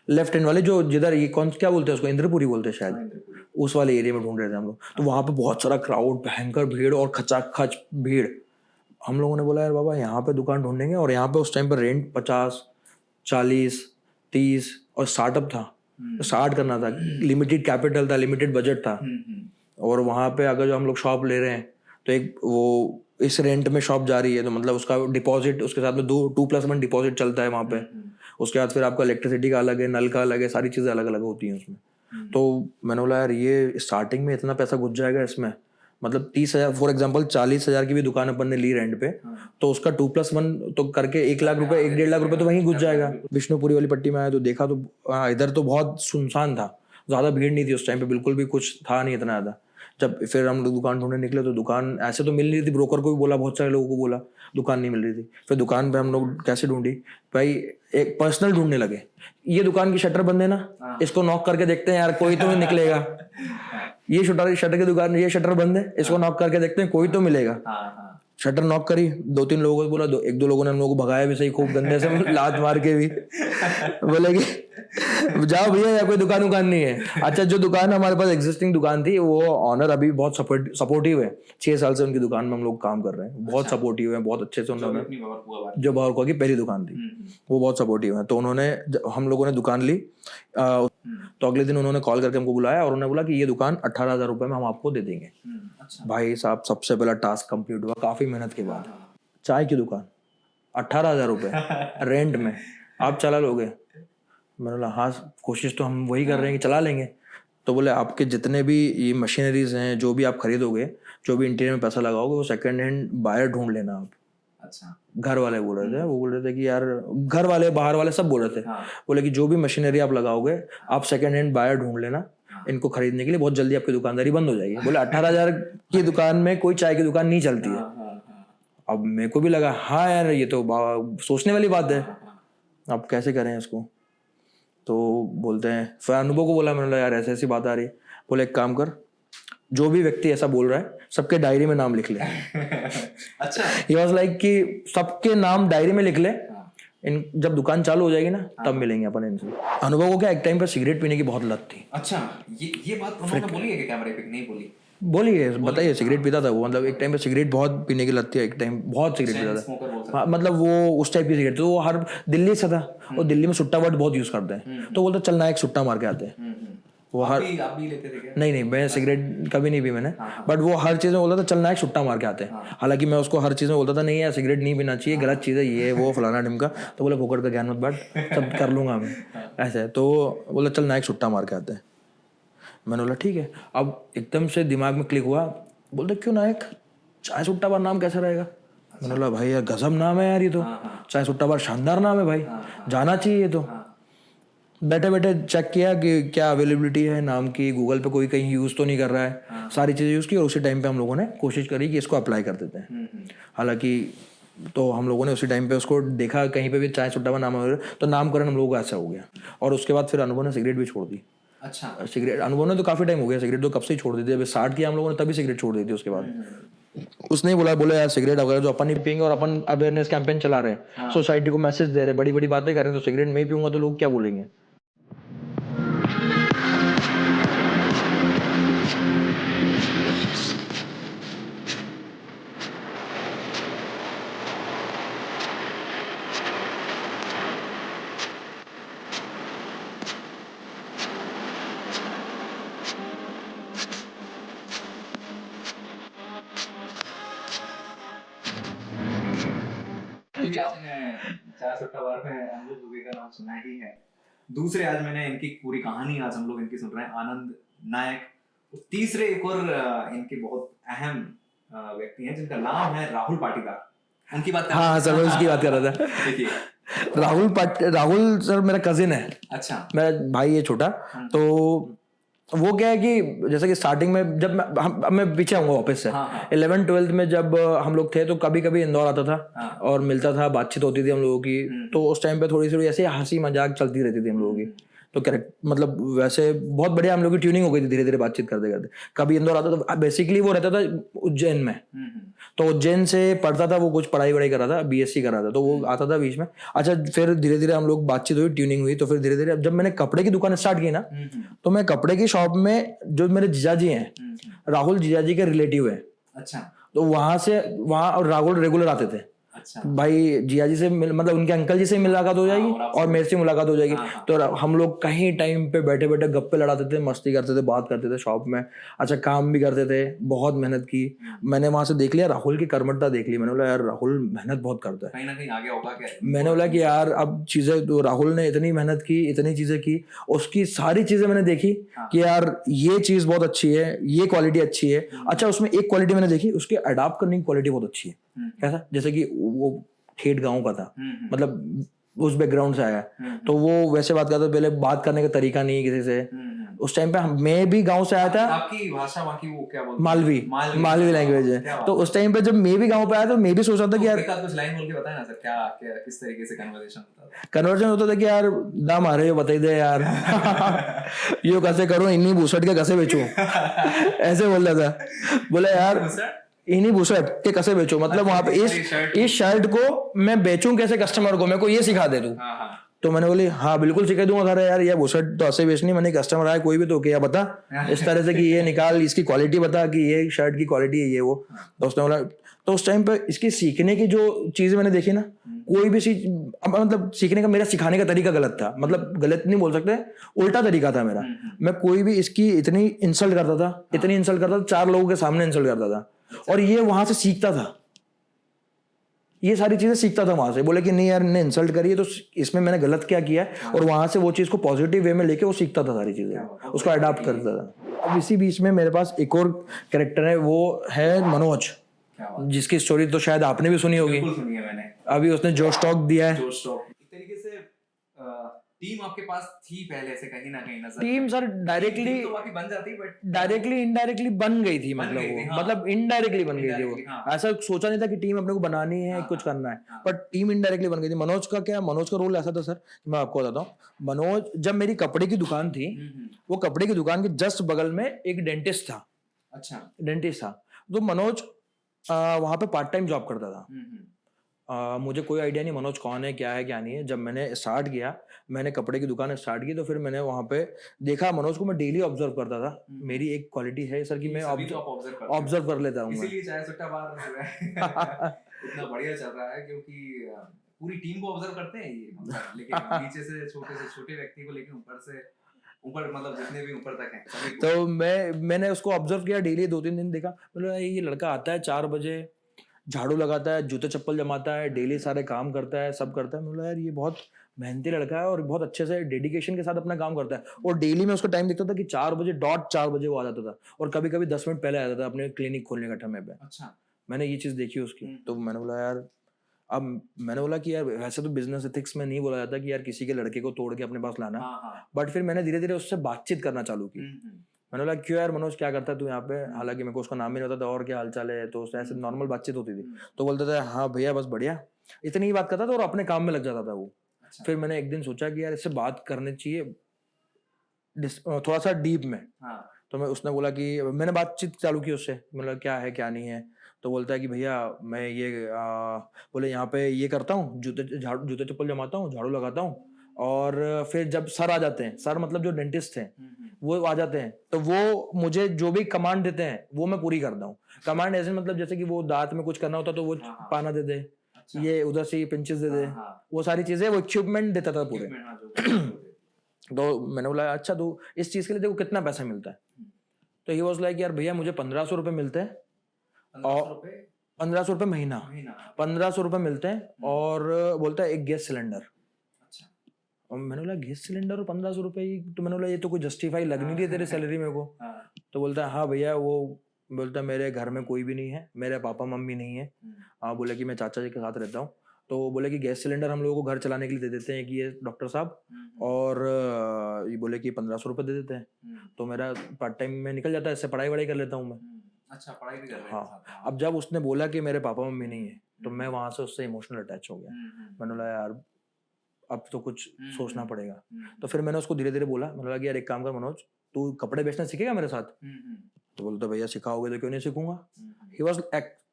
लेफ्ट हैंड वाले, जो जिधर ये कौन क्या बोलते हैं उसको, इंद्रपुरी बोलते हैं शायद, उस वाले एरिया में ढूंढ रहे थे हम लोग। तो वहाँ पे बहुत सारा क्राउड, भयंकर भीड़ और खचाखच भीड़। हम लोगों ने बोला यार बाबा यहाँ पे दुकान ढूंढेंगे, और यहाँ पे उस टाइम पर रेंट 50, 40, 30 और स्टार्टअप था, स्टार्ट करना था, लिमिटेड कैपिटल था, लिमिटेड बजट था। और वहाँ पे अगर जो हम लोग शॉप ले रहे हैं तो एक वो इस रेंट में शॉप जा रही है, तो मतलब उसका डिपॉजिट, उसके साथ में 2+1 डिपॉजिट चलता है वहाँ पे। उसके बाद फिर आपका इलेक्ट्रिसिटी का अलग है, नल का अलग है, सारी चीज़ें अलग अलग होती हैं उसमें। तो मैंने बोला यार ये स्टार्टिंग में इतना पैसा घुस जाएगा इसमें, मतलब 30,000 फॉर एग्जांपल 40,000 की भी दुकान अपन ने ली रेंट पे, तो उसका 2+1 तो करके 1 लाख रुपए, 1-1.5 लाख रुपए तो वहीं घुस जाएगा। विष्णुपुरी वाली पट्टी में आया तो देखा तो इधर तो बहुत सुनसान था, ज़्यादा भीड़ नहीं थी उस टाइम पे, बिल्कुल भी कुछ था नहीं इतना ज़्यादा। जब फिर हम लोग दुकान ढूंढने निकले तो दुकान ऐसे तो मिल नहीं रही थी, ब्रोकर को भी बोला, बहुत सारे लोगों को बोला, दुकान नहीं मिल रही थी। फिर दुकान पे हम लोग कैसे ढूंढी भाई, एक पर्सनल ढूंढने लगे, ये दुकान की शटर बंद है ना, इसको नॉक करके देखते हैं यार कोई तो निकलेगा। ये शटर की दुकान, ये शटर बंद है, इसको नॉक करके देखते हैं कोई तो मिलेगा। शटर नॉक करी, 2-3 लोगों को बोला, 1-2 लोगों ने हम लोगों को भगाया भी सही, खूब गंदे से लात मार के भी, बोले कि जाओ भैया या कोई दुकान नहीं है। अच्छा, जो दुकान हमारे पास एग्जिस्टिंग दुकान थी, वो ऑनर अभी बहुत सपोर्टिव है, 6 साल से उनकी दुकान में हम लोग काम कर रहे हैं, बहुत सपोर्टिव है, बहुत अच्छे से उन्होंने, जो बावरकुआ की पहली दुकान थी, वो बहुत सपोर्टिव है। तो उन्होंने, हम लोगों ने दुकान ली, तो अगले दिन उन्होंने कॉल करके हमको बुलाया और उन्होंने बोला कि ये दुकान 18,000 रुपये में हम आपको दे देंगे। भाई साहब, सबसे पहला टास्क कंप्लीट हुआ काफी मेहनत के बाद। चाय की दुकान 18,000 रुपये रेंट में, आप चला लोगे? मैंने बोला हाँ, कोशिश तो हम वही कर रहे हैं कि चला लेंगे। तो बोले आपके जितने भी ये मशीनरीज हैं, जो भी आप खरीदोगे, जो भी इंटीरियर में पैसा लगाओगे, वो सेकंड हैंड बायर ढूंढ लेना आप। अच्छा, घर वाले बोल रहे थे, वो बोल रहे थे कि यार, घर वाले बाहर वाले सब बोल रहे थे, बोले कि जो भी मशीनरी आप लगाओगे, आप सेकंड हैंड बायर ढूंढ लेना, इनको खरीदने के लिए बहुत जल्दी आपकी दुकानदारी बंद हो जाएगी। बोले 18,000 की दुकान में कोई चाय की दुकान नहीं चलती है। अब मेरे को भी लगा हाँ यार, ये तो सोचने वाली बात है, अब कैसे करें इसको। तो बोलते हैं, फिर अनुभव को बोला, मैंने बोला यार ऐसी ऐसी बात आ रही है। बोले एक काम कर, जो भी व्यक्ति ऐसा बोल रहा है सबके डायरी में नाम लिख ले। अच्छा, ही वाज लाइक कि सबके नाम डायरी में लिख ले, इन जब दुकान चालू हो जाएगी ना तब मिलेंगे अपन इनसे। अनुभव को क्या एक टाइम पर सिगरेट पीने की बहुत लत थी। अच्छा, ये बात उन्होंने बोली है कि कैमरे पे नहीं बोली? बोलिए, बताइए। सिगरेट पीता था वो, मतलब एक टाइम पे सिगरेट बहुत पीने की लत थी, एक टाइम बहुत सिगरेट पीता था। हाँ, मतलब वो उस टाइप की सिगरेट, तो वो हर दिल्ली से था, और दिल्ली में सुट्टा वर्ड बहुत यूज करते हैं, तो बोलता चल ना एक सुट्टा मार के आते हैं। वो हर, आप भी लेते थे क्या? नहीं मैं सिगरेट कभी नहीं पी मैंने, बट वो हर चीज में बोलता था चल ना एक सुट्टा मार के आते हैं। हालांकि मैं उसको हर चीज में बोलता था नहीं यार सिगरेट नहीं पीना चाहिए, गलत चीज है ये वो फलाना ढिमका। तो बोले फोकट का ज्ञान मत बांट, सब कर लूंगा मैं ऐसे। तो बोला चल ना एक सुट्टा मार के आते हैं। मैंने बोला ठीक है। अब एकदम से दिमाग में क्लिक हुआ, बोलते क्यों नायक, चाय सुट्टा बार नाम कैसा रहेगा? मैंने बोला भाई यार गजब नाम है यार, ये तो चाय सुट्टा बार शानदार नाम है भाई, जाना चाहिए ये तो। बैठे बैठे चेक किया कि क्या अवेलेबिलिटी है नाम की, गूगल पे कोई कहीं यूज़ तो नहीं कर रहा है, सारी चीज़ें यूज़ की, और उसी टाइम पे हम लोगों ने कोशिश करी कि इसको अप्लाई कर देते हैं। हालांकि तो हम लोगों ने उसी टाइम पे उसको देखा, कहीं पे भी चाय सुट्टा बार नाम है, तो नामकरण हम लोगों का ऐसा हो गया। और उसके बाद फिर अनुभव ने सिगरेट भी छोड़ दी। अच्छा, सिगरेट अनुभव ने तो काफ़ी टाइम हो गया, सिगरेट तो कब से ही छोड़ दी थी, अभी स्टार्ट किया हम लोगों ने तभी सिगरेट छोड़ दी थी। उसके बाद उसने ही बोला यार सिगरेट वगैरह जो अपन नहीं पियेंगे, और अपन अवेयरनेस कैंपेन चला रहे हैं, सोसाइटी को मैसेज दे रहे हैं, बड़ी बड़ी बातें कर रहे हैं, तो सिगरेट नहीं पीऊंगा तो लोग क्या बोलेंगे। चाय सुट्टा बार में अनुभव दुबे का नाम सुना ही है। दूसरे आज मैंने इनकी पूरी कहानी आज हम लोग इनकी सुन रहे हैं, आनंद नायक। तीसरे एक और इनके बहुत अहम व्यक्ति हैं जिनका नाम है राहुल पाटीदार। उनकी बात हाँ सर, मैं उसकी बात कर रहा था। देखिए, राहुल सर मेरा कजिन है। अच्छा, मेरा भाई है छोटा। तो वो क्या है कि जैसे कि स्टार्टिंग में जब मैं पीछे आऊंगा वापस से, 11th-12th में जब हम लोग थे तो कभी कभी इंदौर आता था और मिलता था, बातचीत होती थी हम लोगों की। तो उस टाइम पे थोड़ी सी ऐसे हंसी मजाक चलती रहती थी हम लोगों की। तो करेक्ट मतलब वैसे बहुत बढ़िया हम लोग की ट्यूनिंग हो गई थी धीरे धीरे बातचीत करते करते। कभी इंदौर आता तो बेसिकली वो रहता था उज्जैन में, तो उज्जैन से पढ़ता था वो, कुछ पढ़ाई वढ़ाई कर रहा था, बीएससी कर रहा था, तो वो आता था बीच में। अच्छा फिर धीरे धीरे हम लोग बातचीत हुई, ट्यूनिंग हुई, तो फिर धीरे धीरे जब मैंने कपड़े की दुकान स्टार्ट की ना, तो मैं कपड़े की शॉप में जो मेरे जीजाजी हैं, राहुल जीजाजी के रिलेटिव है, अच्छा तो वहाँ और राहुल रेगुलर आते थे। अच्छा भाई जिया जी से मतलब उनके अंकल जी से मुलाकात हो जाएगी और मेरे से मुलाकात हो जाएगी। तो हम लोग कहीं टाइम पे बैठे बैठे गप्पे लड़ाते थे, मस्ती करते थे, बात करते थे शॉप में। अच्छा काम भी करते थे, बहुत मेहनत की। मैंने वहां से देख लिया, राहुल की कर्मठता देख ली। मैंने बोला यार राहुल मेहनत बहुत करता है, कहीं ना कहीं आगे होगा क्या। मैंने बोला कि यार अब चीजें, तो राहुल ने इतनी मेहनत की, इतनी चीजें की, उसकी सारी चीजें मैंने देखी कि यार ये चीज बहुत अच्छी है, ये क्वालिटी अच्छी है। अच्छा उसमें एक क्वालिटी मैंने देखी, उसके अडॉप्ट करने की क्वालिटी बहुत अच्छी है। कैसा, जैसे कि वो ठेठ गांव का था, मतलब उस बैकग्राउंड से आया, तो वो वैसे बात करता था, पहले बात करने का तरीका नहीं किसी से। उस टाइम पे मैं भी गांव से आया था। आपकी भाषा वहाँ की वो क्या बोलते हैं? मालवी लैंग्वेज है। तो उस टाइम पे जब मैं भी गांव पे आया तो मैं भी सोच रहा था कि यार कुछ लाइन बोल के बताए ना सर, क्या क्या किस तरीके से कन्वर्सेशन होता था? कन्वर्जन होता था कि यार दाम आ रहे हो बताई दे यार यो कैसे करूं, इन्हीं भूसट के कैसे बेचूं ऐसे बोल रहा था। बोला यार इन्हीं भूसट के कैसे बेचूं, मतलब वहां पे इस शर्ट को मैं बेचूं कैसे कस्टमर को, मेरे को ये सिखा दे तू। तो मैंने बोली हाँ बिल्कुल सिखा दूंगा। अरे यार ये बुशर्ट तो ऐसे बेचनी, मैंने कस्टमर आया कोई भी तो क्या बता इस तरह से कि ये निकाल, इसकी क्वालिटी बता कि ये शर्ट की क्वालिटी है ये वो। तो उसने बोला, तो उस टाइम पे इसकी सीखने की जो चीजें मैंने देखी ना, कोई भी चीज मतलब सीखने का, मेरा सिखाने का तरीका गलत था, मतलब गलत नहीं बोल सकते, उल्टा तरीका था मेरा। मैं कोई भी इसकी इतनी इंसल्ट करता था, इतनी इंसल्ट करता था, 4 लोगों के सामने इंसल्ट करता था, और ये वहां से सीखता था, ये सारी चीजें सीखता था वहां से। बोले कि नहीं यार इन्हें इंसल्ट करी है तो इसमें मैंने गलत क्या किया, और वहां से वो चीज को पॉजिटिव वे में लेके वो सीखता था, सारी चीजें उसको अडॉप्ट करता था। अब इसी बीच में मेरे पास एक और कैरेक्टर है, वो है मनोज, जिसकी स्टोरी तो शायद आपने भी सुनी होगी। सुनी है मैंने। अभी उसने जो स्टॉक दिया है, एक तरीके से टीम आपके पास थी पहले से कहीं ना कहीं नजर। टीम सर डायरेक्टली तो बाकी बन जाती, बट डायरेक्टली इनडायरेक्टली बन गई थी, मतलब गई वो थी, हाँ। मतलब इनडायरेक्टली बन गई थी वो। हाँ। ऐसा सोचा नहीं था कि टीम अपने को बनानी है, कुछ करना है, पर टीम इनडायरेक्टली बन गई थी। मनोज का क्या, मनोज का रोल ऐसा था सर, मैं आपको बताता हूँ। मनोज, जब मेरी कपड़े की दुकान थी, वो कपड़े की दुकान के जस्ट बगल में एक डेंटिस्ट था। अच्छा डेंटिस्ट था, तो मनोज वहां पे पार्ट टाइम जॉब करता था। मुझे कोई आइडिया नहीं मनोज कौन है, क्या है क्या नहीं है। जब मैंने स्टार्ट किया, मैंने कपड़े की दुकान स्टार्ट की, तो फिर मैंने वहां पे देखा मनोज को, मैं डेली ऑब्जर्व करता था। मेरी एक क्वालिटी है सर कि मैं ऑब्जर्व कर लेता हूँ, इसीलिए चाय सुट्टा बार इतना बढ़िया चल रहा है, क्योंकि पूरी टीम को ऑब्जर्व करते हैं ये, लेकिन नीचे से छोटे व्यक्ति को लेकर ऊपर मतलब जितने भी ऊपर तक हैं सभी। तो मैंने उसको ऑब्जर्व किया डेली, 2-3 दिन देखा, मतलब ये लड़का आता है 4 बजे, झाड़ू लगाता है, जूते चप्पल जमाता है, डेली सारे काम करता है, सब करता है। मैं बोला यार ये बहुत मेहनती लड़का है और बहुत अच्छे से डेडिकेशन के साथ अपना काम करता है। और डेली में उसका टाइम दिखता था कि 4 बजे डॉट 4 बजे वो आ जाता था, और कभी कभी 10 मिनट पहले आ जाता था अपने क्लिनिक खोलने का समय पे। अच्छा, मैंने ये चीज देखी उसकी, तो मैंने बोला यार, अब मैंने बोला कि यार वैसे तो बिजनेस एथिक्स में नहीं बोला जाता कि यार किसी के लड़के को तोड़ के अपने पास लाना, बट फिर मैंने धीरे धीरे उससे बातचीत करना चालू की। मैंने बोला क्यों यार मनोज क्या करता है तू यहाँ पे, हालांकि मेरे को उसका नाम ही नहीं पता था, और क्या हालचाल है, तो उससे ऐसे नॉर्मल बातचीत होती थी। तो बोलता था हाँ भैया बस बढ़िया, इतनी ही बात करता था और अपने काम में लग जाता था वो। फिर मैंने एक दिन सोचा कि यार इससे बात करनी चाहिए थोड़ा सा डीप में। तो मैं, उसने बोला कि मैंने बातचीत चालू की उससे, मतलब क्या है क्या नहीं है। तो बोलता है कि भैया मैं ये बोले यहाँ पे ये करता हूँ, जूते चप्पल जमाता हूँ, झाड़ू लगाता हूँ, और फिर जब सर आ जाते हैं, सर मतलब जो डेंटिस्ट हैं वो आ जाते हैं, तो वो मुझे जो भी कमांड देते हैं वो मैं पूरी करता हूँ। कमांड ऐसे मतलब जैसे कि वो दांत में कुछ करना होता तो वो पाना दे दे, ये उधर से ये पिंचेस दे दे, वो सारी चीजें, वो इक्विपमेंट देता था पूरे। तो मैंने बोला अच्छा तो इस चीज के लिए देखो कितना पैसा मिलता है। तो ही वाज लाइक यार भैया मुझे 1500 रुपए मिलते हैं, और 1500 रुपए महीना, 1500 रुपए मिलते हैं, और बोलता है एक गैस सिलेंडर। और मैंने बोला गैस सिलेंडर और 1500 रुपए, तो मैंने बोला ये तो कोई जस्टिफाई लग नहीं रही तेरे सैलरी मेरे को। तो बोलता है हाँ भैया, वो बोलता है मेरे घर में कोई भी नहीं है, मेरे पापा मम्मी नहीं है, हाँ बोले कि मैं चाचा जी के साथ रहता हूँ। तो बोले कि गैस सिलेंडर हम लोगों को घर चलाने के लिए दे देते हैं कि ये डॉक्टर साहब, और ये बोले कि 1500 रुपए दे देते हैं, तो मेरा पार्ट टाइम में निकल जाता है, इससे पढ़ाई वढ़ाई कर लेता हूँ मैं। अच्छा, पढ़ाई भी कर रहे हैं। हाँ, अब जब उसने बोला कि मेरे पापा मम्मी नहीं है, तो मैं वहां से उससे इमोशनल अटैच हो गया। मैंने बोला यार अब तो कुछ सोचना पड़ेगा। तो फिर मैंने उसको धीरे धीरे बोला, मैंने बोला कि यार एक काम कर मनोज, तू कपड़े बेचना सीखेगा मेरे साथ? तो बोलता भैया सिखाओगे तो क्यों नहीं सीखूंगा। ही वाज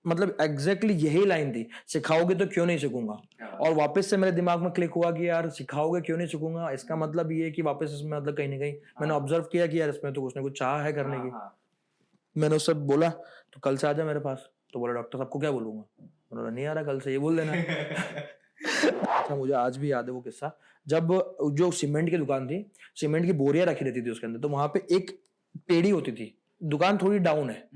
मतलब एग्जैक्टली यही लाइन थी, सिखाओगे तो क्यों नहीं सीखूंगा। और वापस से मेरे दिमाग में क्लिक हुआ कि यार सिखाओगे क्यों नहीं सीखूंगा, इसका मतलब ये कि वापस इसमें मतलब कहीं ना कहीं मैंने ऑब्जर्व किया कि यार इसमें तो कुछ ना कुछ चाह है करने की। मैंने उससे बोला तो कल से आ जा मेरे पास। तो बोला डॉक्टर साहब को क्या बोलूंगा। मैंने बोला नहीं आ रहा, कल से ये बोल देना। अच्छा मुझे आज भी याद है वो किस्सा, जब जो सीमेंट की दुकान थी, सीमेंट की बोरियां रखी रहती थी उसके अंदर, तो वहां पे एक पेड़ी होती थी, दुकान थोड़ी डाउन है,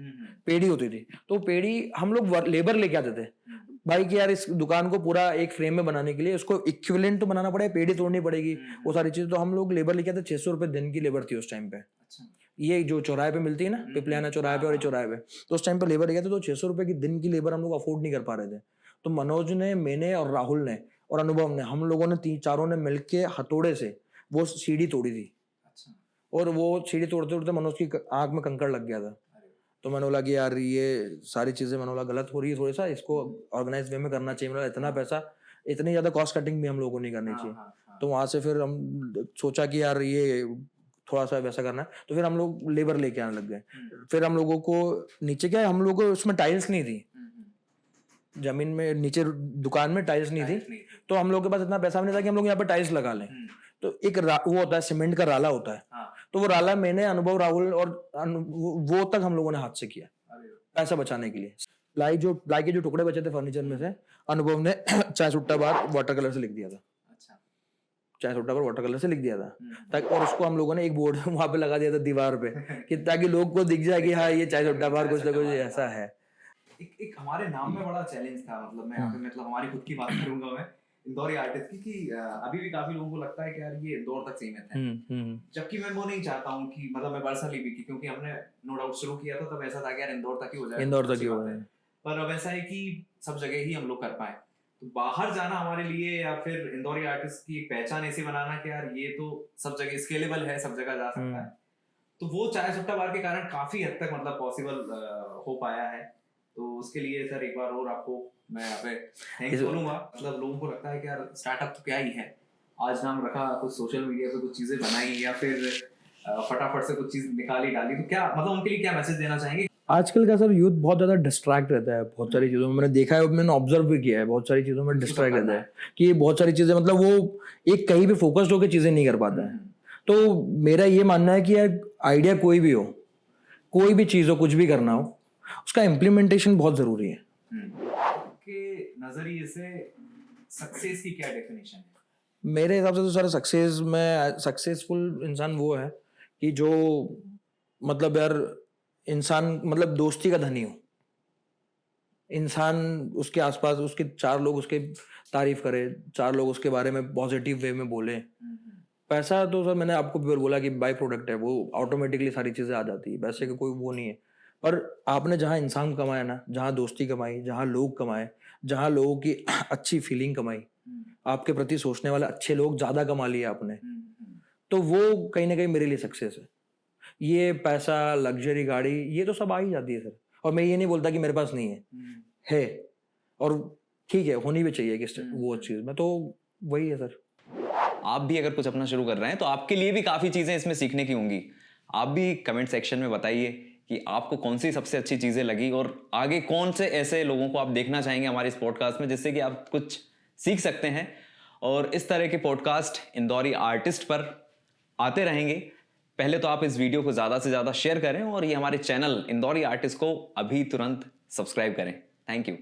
पेड़ी होती थी, तो पेड़ी हम लोग लेबर लेके आते थे भाई कि यार इस दुकान को पूरा एक फ्रेम में बनाने के लिए उसको इक्विवेलेंट तो बनाना पड़ेगा, पेड़ी तोड़नी पड़ेगी, वो सारी चीजें। तो हम लोग लेबर लेके आते, 600 रुपए दिन की लेबर थी उस टाइम पे। ये जो चौराहे पे मिलती है ना, पिपलियाना चौराहे पे और ये चौराहे पे, तो उस टाइम पे लेबर लेके आते तो 600 रुपए की दिन की लेबर हम लोग अफोर्ड नहीं कर पा रहे थे। तो मनोज ने, मैंने और राहुल ने और अनुभव ने, हम लोगों ने चारों ने मिलके हथौड़े से वो सीढ़ी तोड़ी थी। और वो सीढ़ी तोड़ते तोड़ते मनोज की आंख में कंकड़ लग गया था। तो मैंने बोला कि यार ये सारी चीजें मैंने बोला गलत हो रही है, थोड़ा सा इसको ऑर्गेनाइज वे में करना चाहिए। मतलब इतना पैसा, इतनी ज्यादा कॉस्ट कटिंग भी हम लोगों को नहीं करनी चाहिए। तो वहां से फिर हम सोचा कि यार ये थोड़ा सा वैसा करना है, तो फिर हम लोग लेबर लेके आने लग गए। फिर हम लोगों को नीचे क्या है, हम लोगों को उसमें टाइल्स नहीं थी, जमीन में नीचे दुकान में टाइल्स नहीं थी, तो हम लोग के पास इतना पैसा भी नहीं था कि हम लोग यहाँ पे टाइल्स लगा लें। तो एक वो होता है सीमेंट का राला होता है, तो वो राला मैंने, अनुभव, राहुल और वो तक हम लोगों ने हाथ से किया पैसा बचाने के लिए। प्लाई के जो टुकड़े बचे थे फर्नीचर में से, अनुभव ने चाय सुट्टा बार वाटर कलर से लिख दिया था। चाय सुट्टा बार वाटर कलर से लिख दिया था ताकि, और उसको हम लोगों ने एक बोर्ड वहां पे लगा दिया था दीवार पे कि ताकि लोग को दिख जाए कि हाँ ये चाय सुट्टा बार कुछ ना कुछ ऐसा है। एक हमारे नाम में बड़ा चैलेंज था, मतलब मैं यहाँ पे मतलब हमारी खुद की बात करूंगा मैं, इंदौरी आर्टिस्ट की, कि अभी भी काफी लोगों को लगता है कि यार ये इंदौर तक सीमित है। जबकि मैं वो नहीं चाहता हूँ कि मतलब मैं पर्सनली भी, क्योंकि हमने नो डाउट शुरू किया था तब ऐसा था कि यार इंदौर तक ही हो जाए, इंदौर तक ही हो जाए, पर अब ऐसा है कि सब जगह ही हम लोग कर पाए। तो बाहर जाना हमारे लिए, या फिर इंदौरी आर्टिस्ट की एक पहचान ऐसी बनाना कि यार ये तो सब जगह स्केलेबल है, सब जगह जा सकता है, तो वो चाय सुट्टा बार के कारण काफी हद तक मतलब पॉसिबल हो पाया है। तो उसके लिए सर एक बार और आपको मैं यहाँ पे थैंक्स बोलूंगा। मतलब लोगों को लगता है कि यार स्टार्टअप तो क्या ही है, आज नाम रखा, कुछ सोशल मीडिया पे कुछ चीजें बनाई या फिर फटाफट से कुछ चीज निकाली डाली, तो क्या मतलब उनके लिए क्या मैसेज देना चाहेंगे? आजकल का सर यूथ बहुत ज्यादा डिस्ट्रैक्ट रहता है बहुत सारी चीजों में, मैंने देखा है, मैंने ऑब्जर्व भी किया है, बहुत सारी चीजों में डिस्ट्रैक्ट रहता है कि बहुत सारी चीजें मतलब वो एक कहीं भी फोकस्ड होकर चीजें नहीं कर पाता है। तो मेरा ये मानना है कि यार आइडिया कोई भी हो, कोई भी चीज हो, कुछ भी करना हो, उसका इम्प्लीमेंटेशन बहुत जरूरी है। के नजरिए से सक्सेस की क्या डेफिनेशन है? मेरे हिसाब से तो सारा सक्सेस में, सक्सेसफुल इंसान वो है कि जो मतलब यार इंसान मतलब दोस्ती का धनी हो, इंसान उसके आसपास उसके 4 लोग उसके तारीफ करे, 4 लोग उसके बारे में पॉजिटिव वे में बोले। पैसा तो सर मैंने आपको भी बोला कि बाय प्रोडक्ट है, वो ऑटोमेटिकली सारी चीजें आ जाती है, वैसे कि कोई वो नहीं है। पर आपने जहाँ इंसान कमाया ना, जहाँ दोस्ती कमाई, जहाँ लोग कमाए, जहाँ लोगों की अच्छी फीलिंग कमाई, आपके प्रति सोचने वाले अच्छे लोग ज्यादा कमा लिए आपने, तो वो कहीं ना कहीं मेरे लिए सक्सेस है। ये पैसा, लग्जरी गाड़ी, ये तो सब आ ही जाती है सर, और मैं ये नहीं बोलता कि मेरे पास नहीं है और ठीक है, होनी भी चाहिए कि वो चीज में, तो वही है सर। आप भी अगर कुछ अपना शुरू कर रहे हैं तो आपके लिए भी काफी चीजें इसमें सीखने की होंगी। आप भी कमेंट सेक्शन में बताइए कि आपको कौन सी सबसे अच्छी चीजें लगी और आगे कौन से ऐसे लोगों को आप देखना चाहेंगे हमारे इस पॉडकास्ट में, जिससे कि आप कुछ सीख सकते हैं। और इस तरह के पॉडकास्ट इंदौरी आर्टिस्ट पर आते रहेंगे। पहले तो आप इस वीडियो को ज्यादा से ज्यादा शेयर करें और ये हमारे चैनल इंदौरी आर्टिस्ट को अभी तुरंत सब्सक्राइब करें। Thank you.